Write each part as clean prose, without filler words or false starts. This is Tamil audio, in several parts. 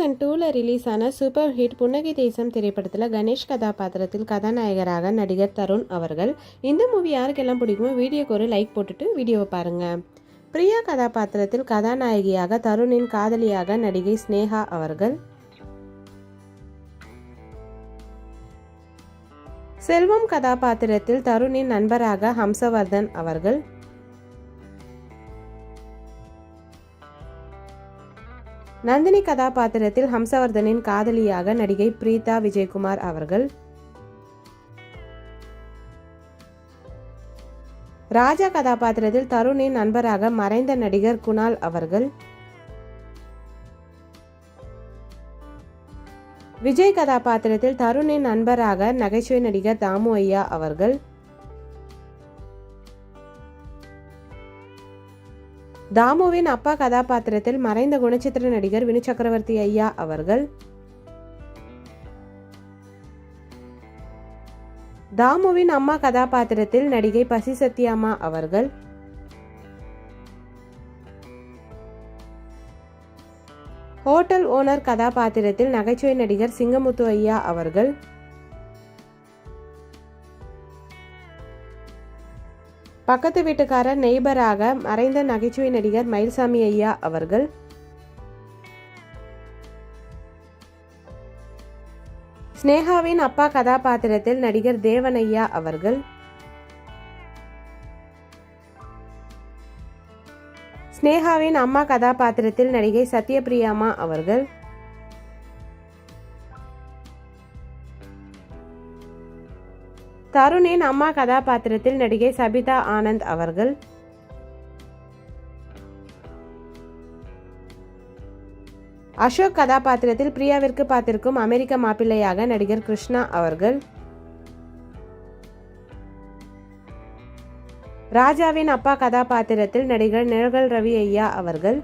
2002 ரிலீஸ் ஆன சூப்பர் ஹிட் புன்னகை தேசம் திரைப்படத்தில் கணேஷ் கதாபாத்திரத்தில் கதாநாயகராக நடிகர் தருண் அவர்கள். இந்த மூவி யாருக்கெல்லாம் பிடிக்குமோ வீடியோக்கு ஒரு லைக் போட்டுட்டு வீடியோவை பாருங்க. பிரியா கதாபாத்திரத்தில் கதாநாயகியாக தருணின் காதலியாக நடிகை ஸ்னேகா அவர்கள். செல்வம் கதாபாத்திரத்தில் தருணின் நண்பராக ஹம்சவர்தன் அவர்கள். நந்தினி கதாபாத்திரத்தில் ஹம்சவர்தனின் காதலியாக நடிகை பிரீதா விஜயகுமார் அவர்கள். ராஜா கதாபாத்திரத்தில் தருணின் நண்பராக மறைந்த நடிகர் குணால் அவர்கள். விஜய் கதாபாத்திரத்தில் தருணின் நண்பராக நகைச்சுவை நடிகர் தாமு ஐயா அவர்கள். தாமுவின் அப்பா கதாபாத்திரத்தில் மறைந்த குணச்சித்திர நடிகர் வினு சக்கரவர்த்தி ஐயா அவர்கள். தாமுவின் அம்மா கதாபாத்திரத்தில் நடிகை பசி சத்யாமா அவர்கள். ஹோட்டல் ஓனர் கதாபாத்திரத்தில் நகைச்சுவை நடிகர் சிங்கமுத்து ஐயா அவர்கள். பக்கத்து வீட்டுக்காரர் நெய்பராக மறைந்த நகைச்சுவை நடிகர் மயில்சாமி ஐயா அவர்கள். ஸ்னேகாவின் அப்பா கதாபாத்திரத்தில் நடிகர் தேவன் ஐயா அவர்கள். ஸ்னேகாவின் அம்மா கதாபாத்திரத்தில் நடிகை சத்யபிரியாமா அவர்கள். தருணின் அம்மா கதாபாத்திரத்தில் நடிகை சபிதா ஆனந்த் அவர்கள். அசோக் கதாபாத்திரத்தில் பிரியாவிற்கு பார்த்திருக்கும் அமெரிக்க மாப்பிள்ளையாக நடிகர் கிருஷ்ணா அவர்கள். ராஜாவின் அப்பா கதாபாத்திரத்தில் நடிகர் நிழல் ரவி ஐயா அவர்கள்.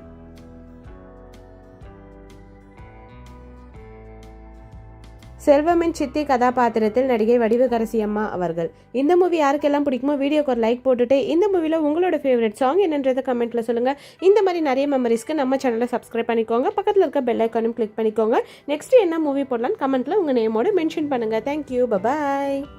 செல்வமின் சித்தி கதாபாத்திரத்தில் நடிகை வடிவுக்கரசி அம்மா அவர்கள். இந்த மூவி யாருக்கெல்லாம் பிடிக்குமோ வீடியோக்கு ஒரு லைக் போட்டுட்டு இந்த மூவியில் உங்களோட ஃபேவரட் சாங் என்னன்றதை கமெண்ட்ல சொல்லுங்க. இந்த மாதிரி நிறைய மெமரிஸ்க்கு நம்ம சேனலை சப்ஸ்கிரைப் பண்ணிக்கோங்க. பக்கத்தில் இருக்க பெல் ஐக்கானும் கிளிக் பண்ணிக்கோங்க. நெக்ஸ்ட் என்ன மூவி போடலான்னு கமெண்ட்ல உங்க நேமோட மென்ஷன் பண்ணுங்க. Thank you, bye bye.